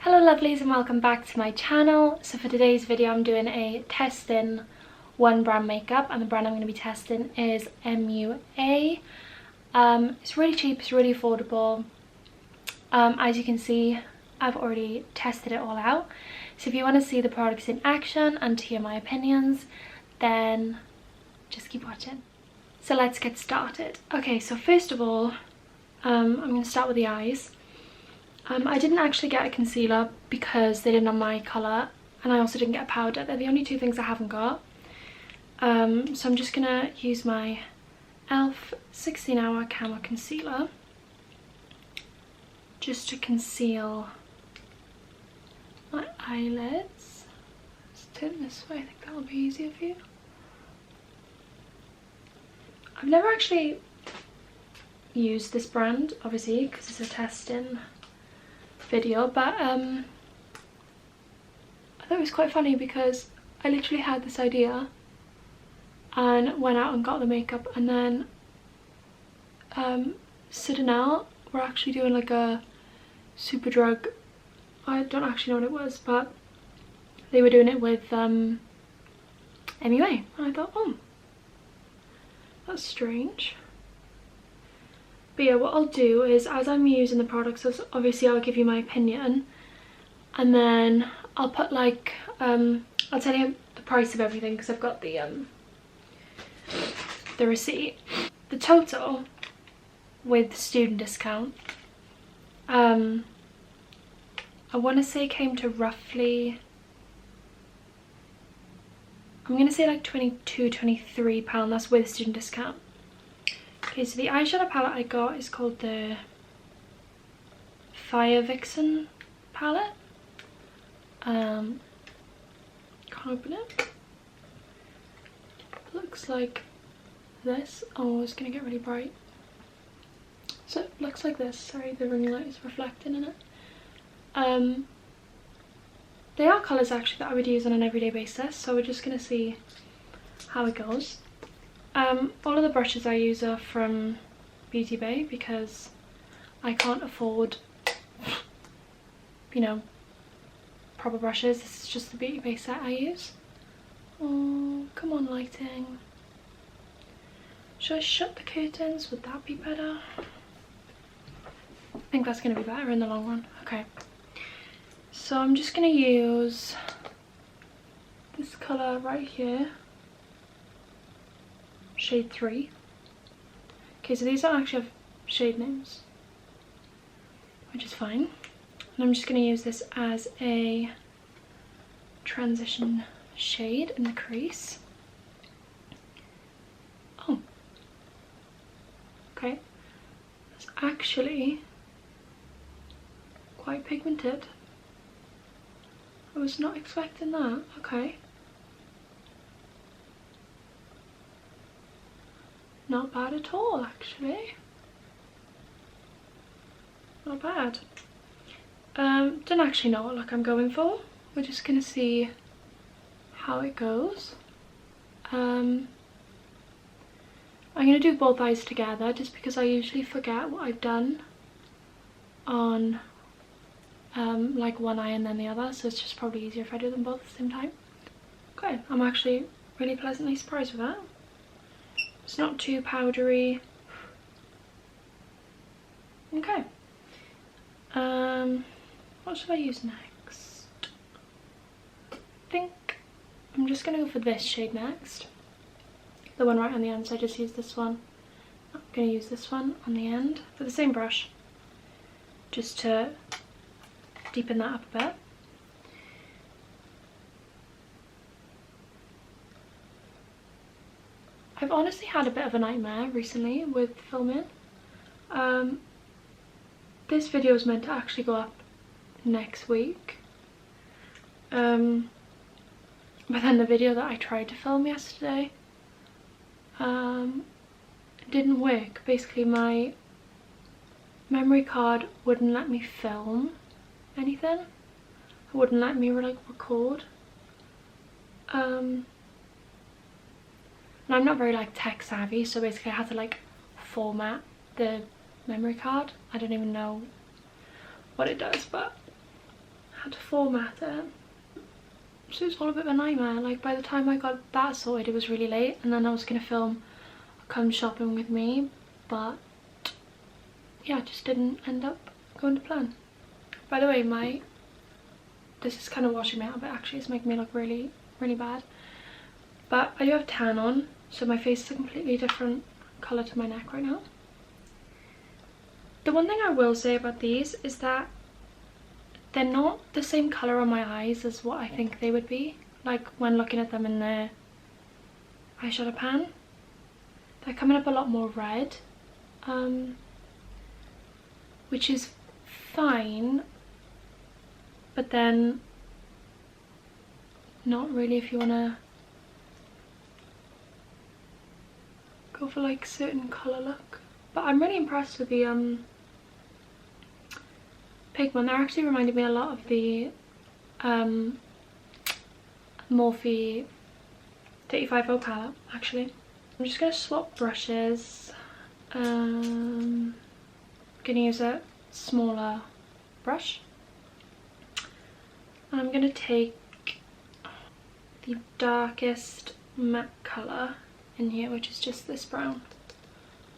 Hello lovelies and welcome back to my channel. So for today's video I'm doing a testing one brand makeup, and the brand I'm going to be testing is MUA. It's really cheap, it's really affordable. As you can see, I've already tested it all out. So if you want to see the products in action and to hear my opinions, then just keep watching. So let's get started. Okay, so first of all, I'm going to start with the eyes. I didn't actually get a concealer because they didn't have my colour, and I also didn't get a powder. They're the only two things I haven't got. So I'm just gonna use my e.l.f. 16 Hour Camo Concealer just to conceal my eyelids. Let's turn this way, I think that'll be easier for you. I've never actually used this brand, obviously, because it's a testing video, but I thought it was quite funny because I literally had this idea and went out and got the makeup, and then Citadel were actually doing like a super drug, I don't actually know what it was, but they were doing it with MUA, and I thought, oh, that's strange. But yeah, what I'll do is, as I'm using the products, obviously I'll give you my opinion, and then I'll put like, I'll tell you the price of everything because I've got the receipt. The total with student discount, I want to say came to roughly, I'm going to say like £22–23, that's with student discount. Okay, so the eyeshadow palette I got is called the Fire Vixen palette. Can't open it. It looks like this. Oh, it's gonna get really bright. So it looks like this. Sorry, the ring light is reflecting in it. They are colours actually that I would use on an everyday basis, so we're just gonna see how it goes. All of the brushes I use are from Beauty Bay because I can't afford, you know, proper brushes. This is just the Beauty Bay set I use. Oh, come on lighting. Should I shut the curtains? Would that be better? I think that's going to be better in the long run. Okay. So I'm just going to use this colour right here. Shade 3. Okay, so these don't actually have shade names, which is fine. And I'm just going to use this as a transition shade in the crease. Oh, okay, that's actually quite pigmented. I was not expecting that. Okay. Not bad at all, actually. Not bad. Don't actually know what look I'm going for. We're just gonna see how it goes. I'm gonna do both eyes together just because I usually forget what I've done on like one eye and then the other, so it's just probably easier if I do them both at the same time. Okay, I'm actually really pleasantly surprised with that. It's not too powdery. Okay. What should I use next? I think I'm just gonna go for this shade next. The one right on the end, so I just use this one. I'm gonna use this one on the end for the same brush, just to deepen that up a bit. I've honestly had a bit of a nightmare recently with filming. This video is meant to actually go up next week. But then the video that I tried to film yesterday didn't work. Basically my memory card wouldn't let me film anything. It wouldn't let me like record. And I'm not very like tech savvy, so basically I had to like format the memory card. I don't even know what it does, but had to format it. So it was all a bit of a nightmare. Like by the time I got that sorted, it was really late, and then I was gonna film a Come Shopping With Me, but yeah, it just didn't end up going to plan. By the way, this is kind of washing me out a bit actually. It's making me look really, really bad. But I do have tan on, so my face is a completely different colour to my neck right now. The one thing I will say about these is that they're not the same colour on my eyes as what I think they would be. Like when looking at them in the eyeshadow pan. They're coming up a lot more red. Which is fine. But then not really if you want to go for like certain colour look. But I'm really impressed with the pigment. They're actually reminded me a lot of the Morphe 35O palette actually. I'm just going to swap brushes. I'm going to use a smaller brush. And I'm going to take the darkest matte colour in here, which is just this brown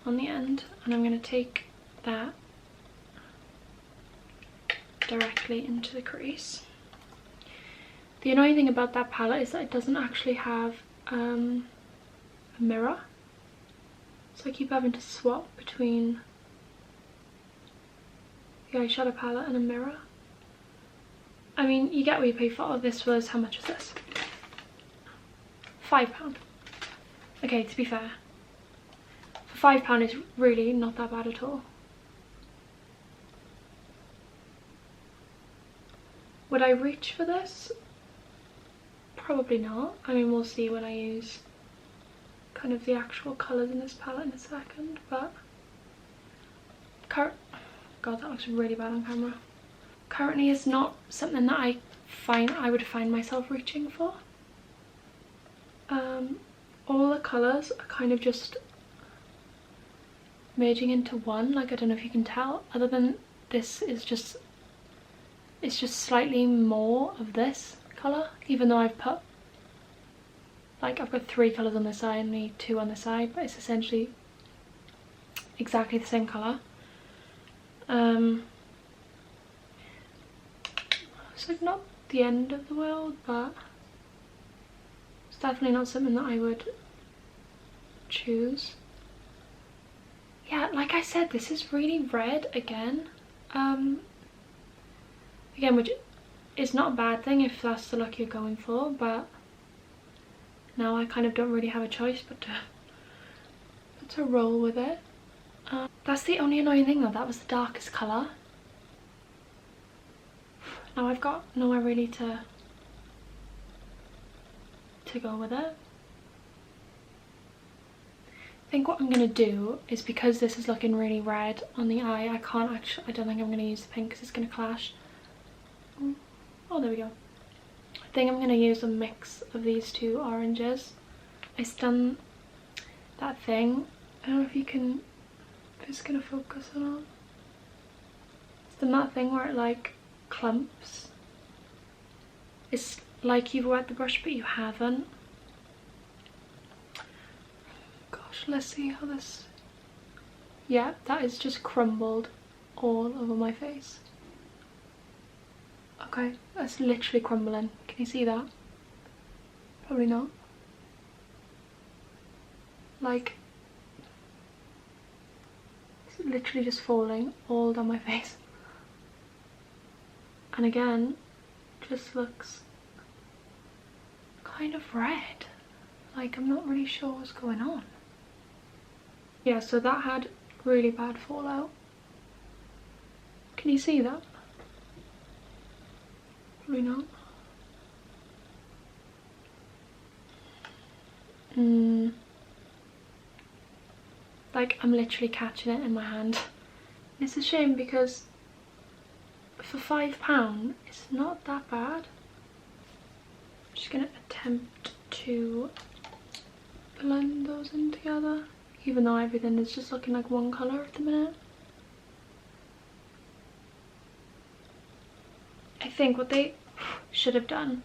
on the end, and I'm going to take that directly into the crease. The annoying thing about that palette is that it doesn't actually have a mirror, so I keep having to swap between the eyeshadow palette and a mirror. I mean, you get what you pay for. This was, how much was this? £5. Okay, to be fair, for £5 it's really not that bad at all. Would I reach for this? Probably not. I mean, we'll see when I use kind of the actual colours in this palette in a second, but God, that looks really bad on camera. Currently it's not something that I would find myself reaching for. All the colours are kind of just merging into one. Like, I don't know if you can tell, other than this is just, it's just slightly more of this colour, even though I've put, like, I've got 3 colours on this side and only 2 on this side, but it's essentially exactly the same colour. It's like not the end of the world, but it's definitely not something that I would choose. Yeah, like I said, this is really red again. Again, which is not a bad thing if that's the look you're going for, but now I kind of don't really have a choice but to roll with it. That's the only annoying thing though, that was the darkest colour. Now I've got nowhere really to go with it. I think what I'm going to do is, because this is looking really red on the eye, I don't think I'm going to use the pink because it's going to clash. Oh, there we go. I think I'm going to use a mix of these 2 oranges. I've done that thing, I don't know if you can, if it's going to focus or not. It's done that thing where it like clumps. It's like you've wet the brush but you haven't. Gosh, let's see how this, yeah, that is just crumbled all over my face. Okay, that's literally crumbling. Can you see that? Probably not. Like, it's literally just falling all down my face. And again, just looks kind of red. Like, I'm not really sure what's going on. Yeah, so that had really bad fallout. Can you see that? Probably not. Like, I'm literally catching it in my hand. It's a shame because for £5 it's not that bad. I'm just gonna attempt to blend those in together, even though everything is just looking like one colour at the minute. I think what they should have done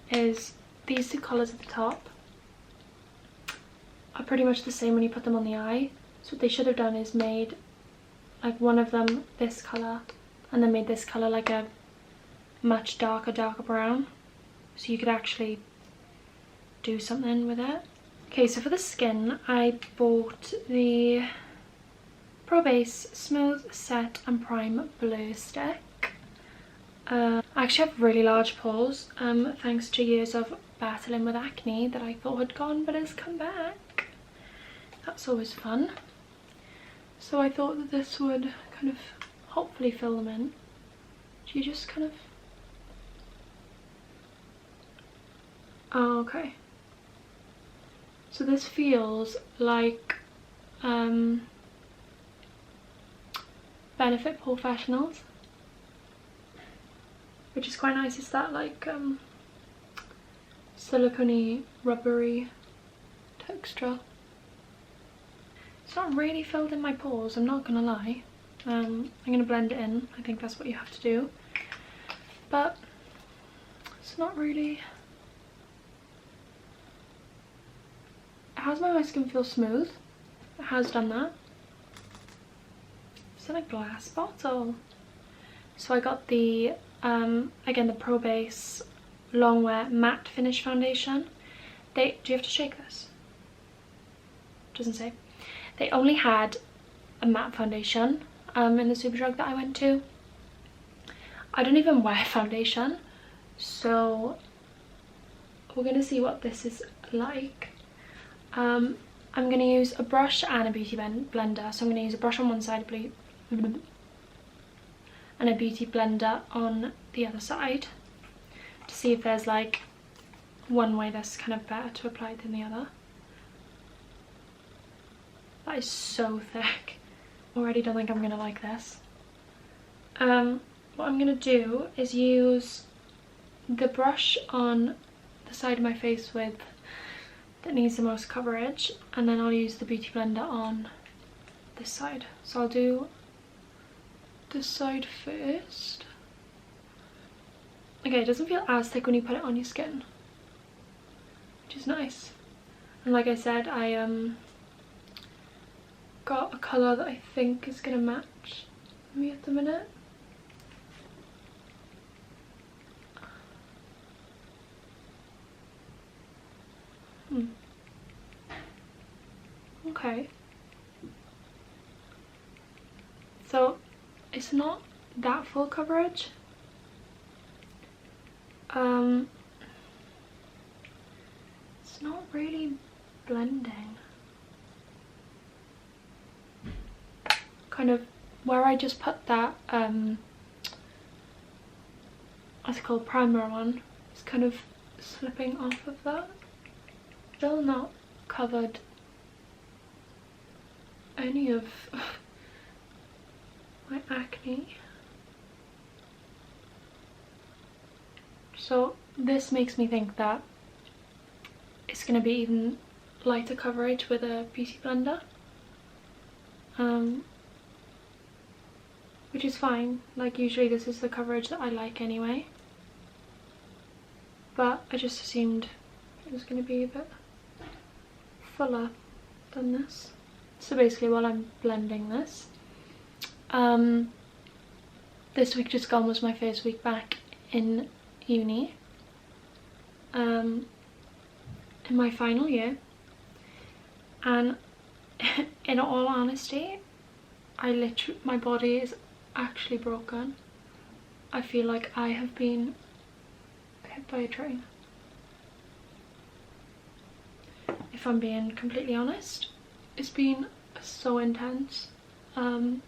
is these two colours at the top are pretty much the same when you put them on the eye. So what they should have done is made like one of them this colour and then made this colour like a much darker brown, so you could actually do something with it. Okay, so for the skin I bought the Pro Base Smooth Set and Prime Blur Stick. I actually have really large pores thanks to years of battling with acne that I thought had gone but has come back. That's always fun. So I thought that this would kind of hopefully fill them in. Do you just kind of... Oh, okay. So this feels like Benefit Professionals, which is quite nice. It's that like silicone-y, rubbery texture. It's not really filled in my pores, I'm not gonna lie. I'm gonna blend it in. I think that's what you have to do. But it's not really... It has made my skin feel smooth. It has done that. It's in a glass bottle. So I got the, again, the Pro Base Longwear Matte Finish Foundation. Do you have to shake this? Doesn't say. They only had a matte foundation in the Superdrug that I went to. I don't even wear foundation, so we're gonna see what this is like. I'm gonna use a brush and a beauty blender. So I'm gonna use a brush on one side, and a beauty blender on the other side to see if there's like one way that's kind of better to apply than the other. That is so thick. Already don't think I'm gonna like this. What I'm gonna do is use the brush on the side of my face with that needs the most coverage, and then I'll use the beauty blender on this side. So I'll do this side first. Okay, it doesn't feel as thick when you put it on your skin, which is nice. And like I said, I got a colour that I think is gonna match me at the minute. Okay. So it's not that full coverage. It's not really blending. Kind of where I just put that what's it called, primer on, it's kind of slipping off of that. Still not covered any of my acne. So this makes me think that it's going to be even lighter coverage with a beauty blender, which is fine. Like usually this is the coverage that I like anyway, but I just assumed it was going to be a bit fuller than this. So basically while I'm blending this, this week just gone was my first week back in uni, in my final year, and in all honesty, my body is actually broken. I feel like I have been hit by a train, if I'm being completely honest. It's been so intense, but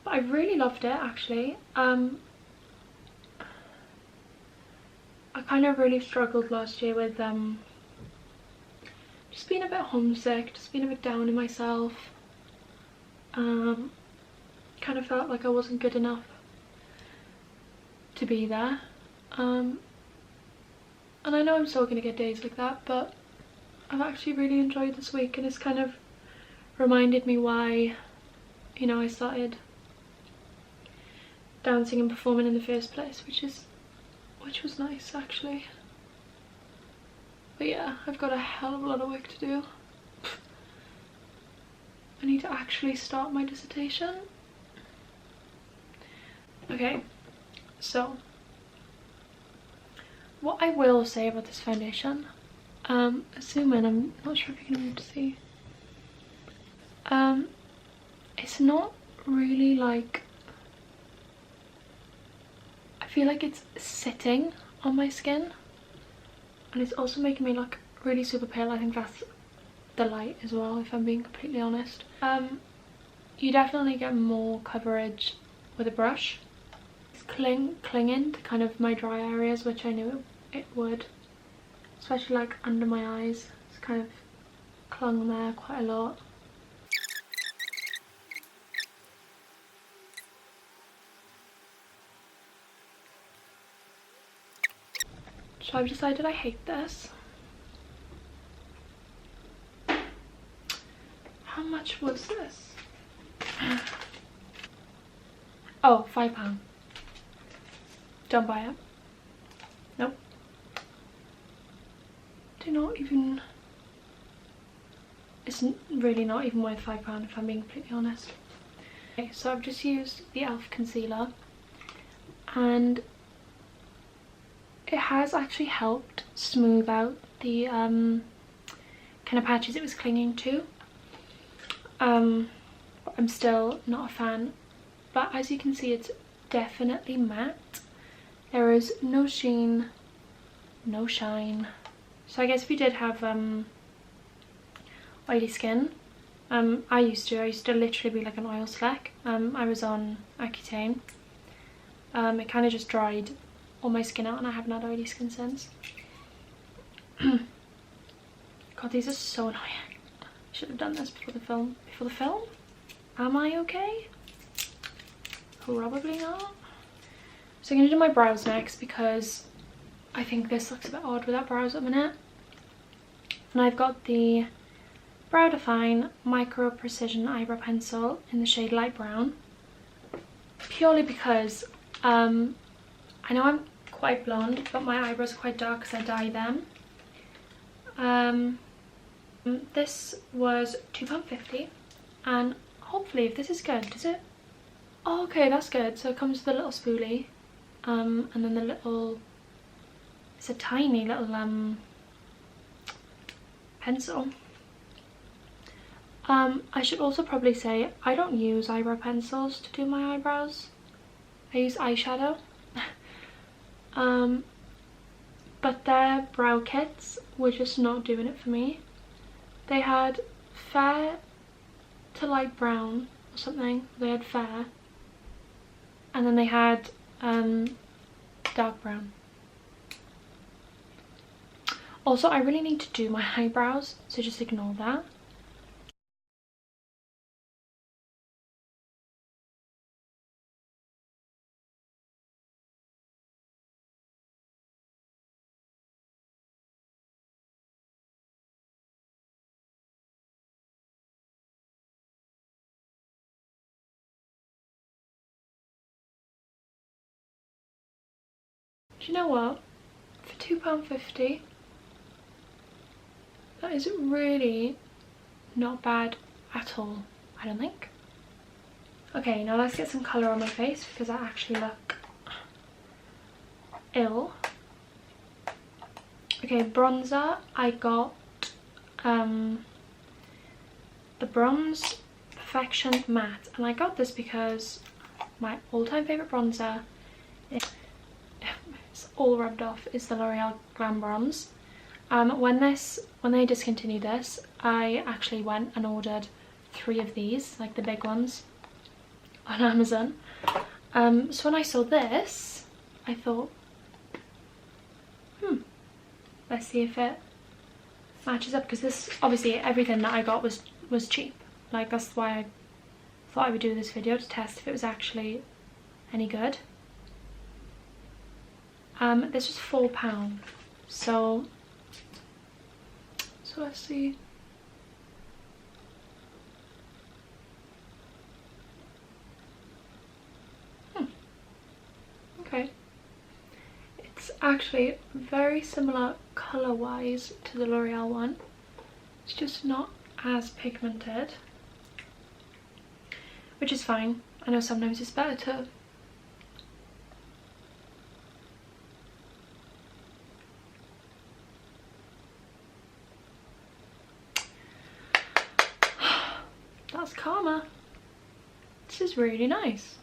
I really loved it actually. I kind of really struggled last year with just being a bit homesick, just being a bit down in myself. Kind of felt like I wasn't good enough to be there, and I know I'm still gonna get days like that, but I've actually really enjoyed this week, and it's kind of reminded me why, you know, I started dancing and performing in the first place, which was nice actually. But yeah, I've got a hell of a lot of work to do. I need to actually start my dissertation. Okay, so what I will say about this foundation, assuming, I'm not sure if you can be able to see, it's not really like, I feel like it's sitting on my skin, and it's also making me look really super pale. I think that's the light as well, if I'm being completely honest. You definitely get more coverage with a brush. It's clinging to kind of my dry areas, which I knew it would, especially like under my eyes. It's kind of clung there quite a lot. So I've decided I hate this. How much was this? Oh, £5. Don't buy it. Nope. Do not even... It's really not even worth £5 if I'm being completely honest. Okay, so I've just used the e.l.f. concealer, and it has actually helped smooth out the kind of patches it was clinging to. But I'm still not a fan. But as you can see, it's definitely matte. There is no sheen, no shine. So I guess if you did have oily skin, I used to literally be like an oil slick. I was on Accutane. It kind of just dried all my skin out, and I haven't had oily skin since. God, these are so annoying. I should have done this before the film. Before the film? Am I okay? Probably not. So I'm going to do my brows next, because I think this looks a bit odd without brows at the minute. And I've got the Brow Define Micro Precision Eyebrow Pencil in the shade Light Brown. Purely because I know I'm quite blonde, but my eyebrows are quite dark because I dye them. This was £2.50, and hopefully, if this is good, does it? Oh, okay, that's good. So it comes with a little spoolie, and then the little, it's a tiny little pencil. I should also probably say I don't use eyebrow pencils to do my eyebrows. I use eyeshadow. But their brow kits were just not doing it for me. They had fair to light brown or something. They had fair, and then they had dark brown. Also, I really need to do my eyebrows, so just ignore that. Do you know what? For £2.50, that is really not bad at all, I don't think. Okay, now let's get some colour on my face, because I actually look ill. Okay, bronzer, I got the Bronze Perfection Matte, and I got this because my all-time favourite bronzer, it's all rubbed off, is the L'Oreal Glam Bronze. When they discontinued this, I actually went and ordered 3 of these, like the big ones, on Amazon. So when I saw this, I thought, let's see if it matches up, because this, obviously everything that I got was cheap. Like, that's why I thought I would do this video, to test if it was actually any good. This was £4, so let's see. Okay. It's actually very similar colour wise to the L'Oreal one. It's just not as pigmented, which is fine. I know sometimes it's better to that's Karma. This is really nice.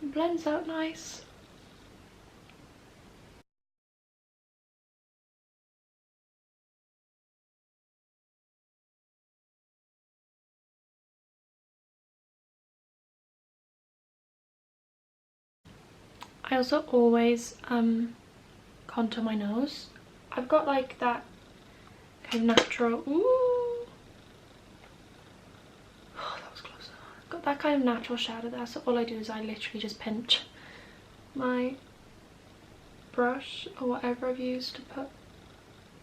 It blends out nice. I also always contour my nose. I've got like that kind of natural, ooh, oh, that was close. I've got that kind of natural shadow there, so all I do is I literally just pinch my brush or whatever I've used to put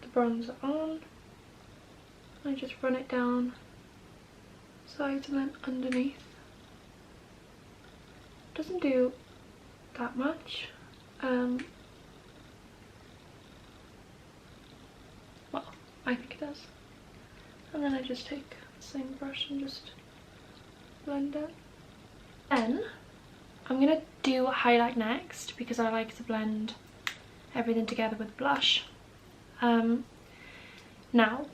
the bronzer on. I just run it down sides and then underneath. Doesn't do that much. Well, I think it does. And then I just take the same brush and just blend it. Then I'm gonna do highlight next because I like to blend everything together with blush. Now,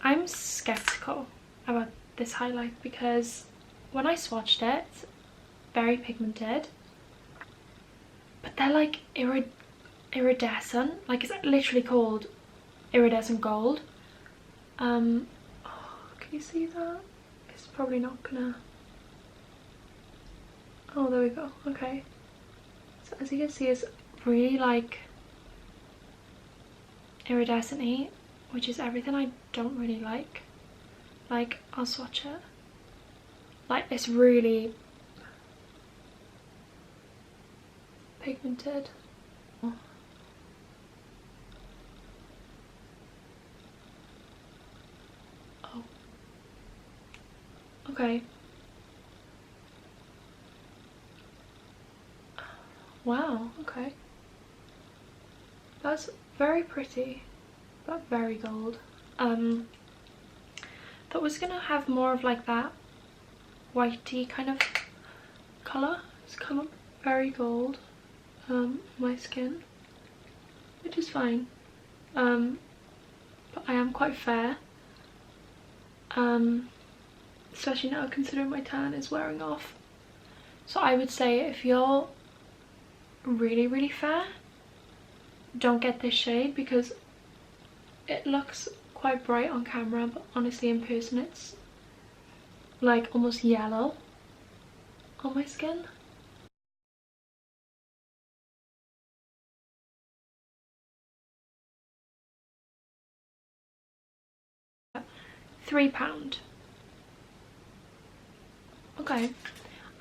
I'm skeptical about this highlight because when I swatched it, very pigmented, but they're like iridescent, like it's literally called iridescent gold. Oh, can you see that? It's probably not gonna, oh there we go, okay. So as you can see, it's really like iridescent-y, which is everything I don't really like. Like, I'll swatch it. Like, it's really pigmented. Oh. Okay. Wow, okay. That's very pretty, but very gold. Thought was gonna have more of like that whitey kind of colour. It's come up very gold, my skin, which is fine. But I am quite fair, especially now considering my tan is wearing off. So I would say if you're really fair, don't get this shade because it looks quite bright on camera, but honestly in person it's like almost yellow on my skin. £3. Okay,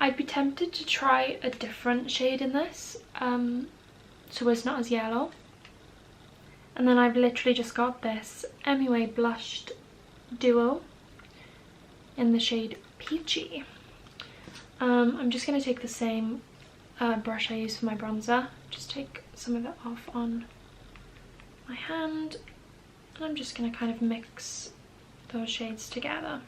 I'd be tempted to try a different shade in this, so it's not as yellow. And then I've literally just got this MUA blushed duo in the shade Peachy. I'm just going to take the same brush I used for my bronzer, just take some of it off on my hand, and I'm just going to kind of mix those shades together.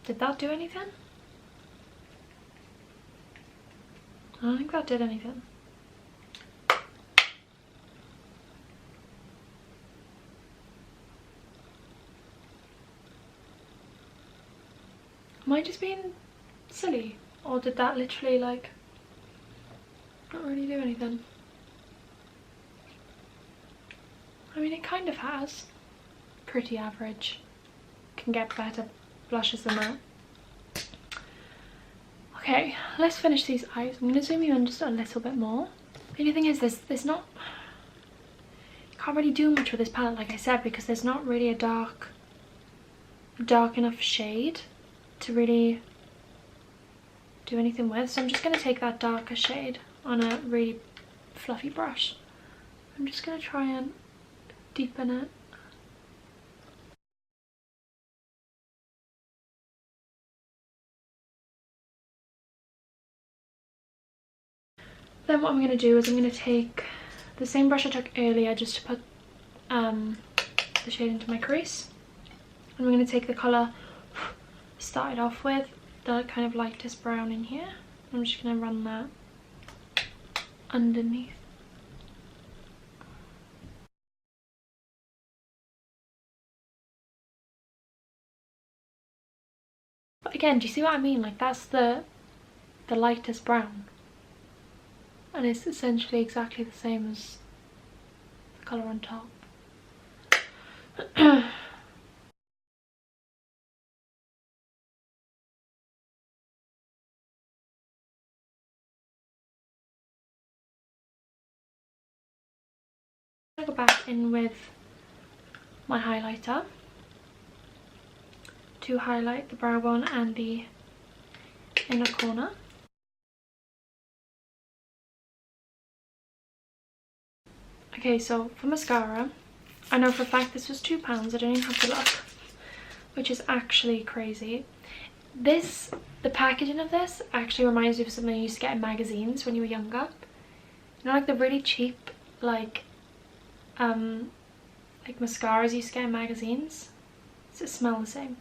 Did that do anything? I don't think that did anything. Am I just being silly? Or did that literally like not really do anything? I mean, it kind of has. Pretty average. Can get better blushes than that. Okay, let's finish these eyes. I'm going to zoom you in just a little bit more. The only thing is there's not, you can't really do much with this palette, like I said, because there's not really a dark enough shade to really do anything with. So I'm just going to take that darker shade on a really fluffy brush. I'm just going to try and deepen it Then what I'm going to do is I'm going to take the same brush I took earlier just to put the shade into my crease. I'm going to take the colour started off with, the kind of lightest brown in here. I'm just going to run that underneath. But again, do you see what I mean? Like, that's the lightest brown. And it's essentially exactly the same as the colour on top. I'm going to go back in with my highlighter to highlight the brow bone and the inner corner. Okay, so for mascara, I know for a fact this was £2, I don't even have to look, which is actually crazy. The packaging of this actually reminds me of something I used to get in magazines when you were younger. You know, like the really cheap, like mascaras you used to get in magazines? Does it smell the same?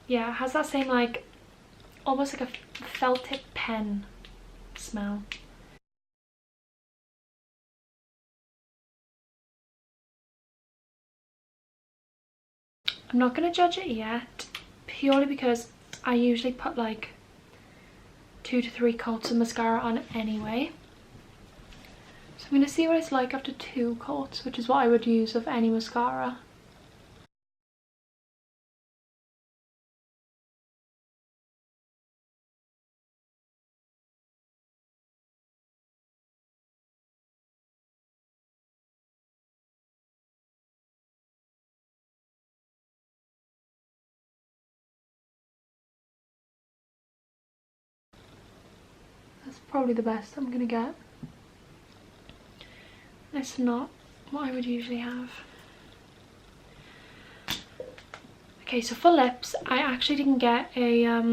Yeah, it has that same, like, almost like a felt tip pen smell. I'm not going to judge it yet, purely because I usually put like 2 to 3 coats of mascara on anyway. So I'm going to see what it's like after 2 coats, which is what I would use of any mascara. That's probably the best I'm going to get. It's not what I would usually have. Okay, so for lips, I actually didn't get a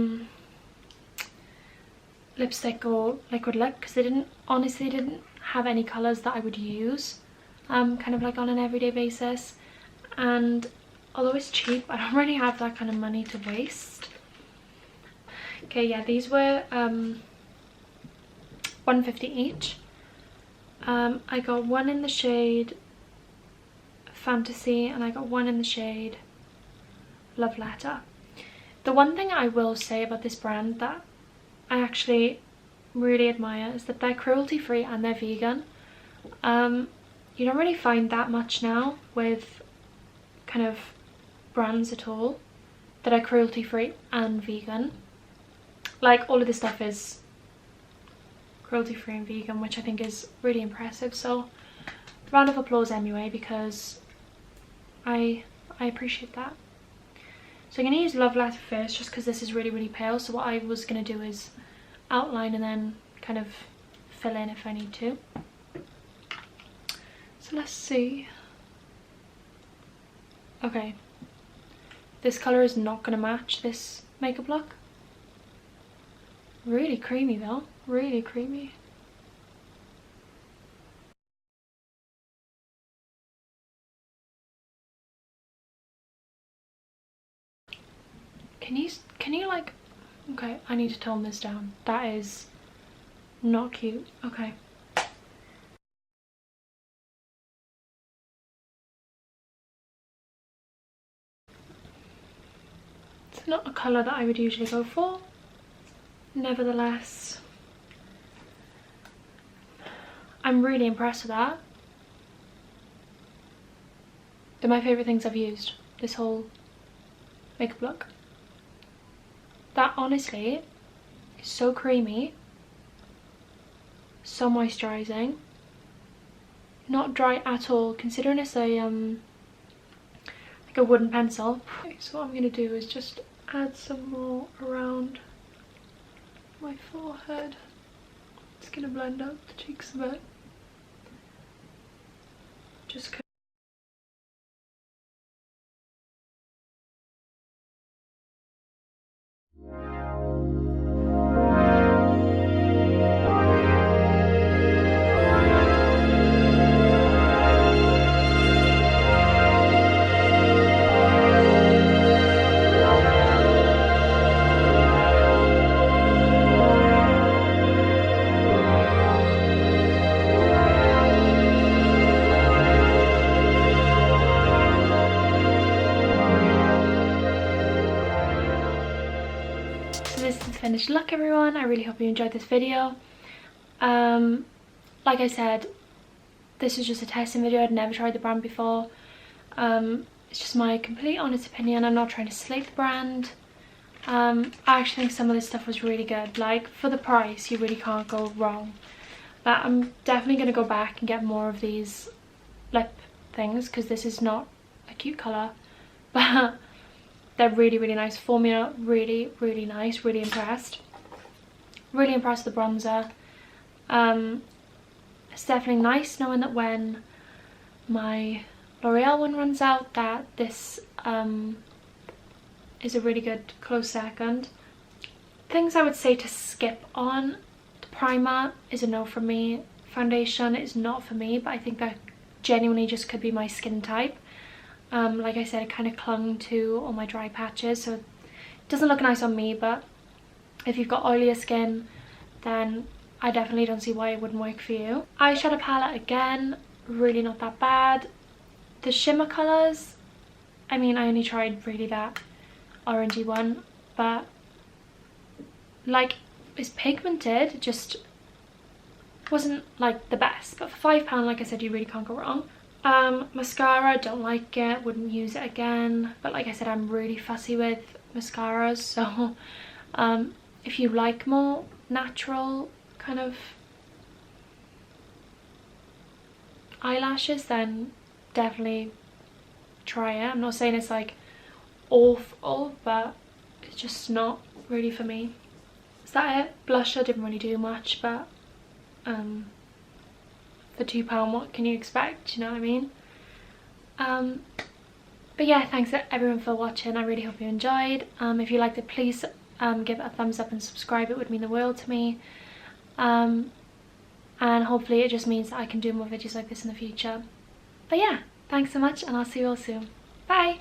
lipstick or liquid lip because they honestly didn't have any colours that I would use kind of like on an everyday basis, and although it's cheap, I don't really have that kind of money to waste. Okay, yeah, these were $1.50 each. I got one in the shade Fantasy and I got one in the shade Love Letter. The one thing I will say about this brand that I actually really admire is that they're cruelty free and they're vegan. You don't really find that much now with kind of brands at all that are cruelty free and vegan. Like, all of this stuff is cruelty free and vegan, which I think is really impressive. So round of applause MUA, because I appreciate that. So I'm going to use Love Letter first just because this is really, really pale. So what I was going to do is outline and then kind of fill in if I need to. So let's see. Okay. This colour is not going to match this makeup look. Really creamy though. Really creamy. Can you like... Okay, I need to tone this down. That is not cute. Okay. It's not a colour that I would usually go for. Nevertheless, I'm really impressed with that. They're my favourite things I've used this whole makeup look. That honestly is so creamy, so moisturising, not dry at all, considering it's a like a wooden pencil. Okay, so what I'm going to do is just add some more around my forehead. It's going to blend out the cheeks a bit. Just finished look, everyone. I really hope you enjoyed this video. Like I said, this is just a testing video. I'd never tried the brand before. It's just my complete honest opinion. I'm not trying to slate the brand. I actually think some of this stuff was really good. Like, for the price, you really can't go wrong. But I'm definitely going to go back and get more of these lip things, because this is not a cute colour. But they're really, really nice. Formula, really, really nice. Really impressed. Really impressed with the bronzer. It's definitely nice knowing that when my L'Oreal one runs out, that this is a really good close second. Things I would say to skip on: the primer is a no for me. Foundation is not for me, but I think that genuinely just could be my skin type. Like I said, it kind of clung to all my dry patches, so it doesn't look nice on me, but if you've got oilier skin, then I definitely don't see why it wouldn't work for you. Eyeshadow palette, again, really not that bad. The shimmer colours, I mean, I only tried really that orangey one, but like, it's pigmented, it just wasn't like the best. But for £5, like I said, you really can't go wrong. Mascara, don't like it, wouldn't use it again. But like I said, I'm really fussy with mascaras, so if you like more natural kind of eyelashes, then definitely try it. I'm not saying it's like awful, but it's just not really for me. Is that it? Blusher, didn't really do much, but for £2, what can you expect, you know what I mean? But yeah, thanks everyone for watching. I really hope you enjoyed. If you liked it, please give it a thumbs up and subscribe. It would mean the world to me. And hopefully it just means that I can do more videos like this in the future. But yeah, thanks so much, and I'll see you all soon. Bye!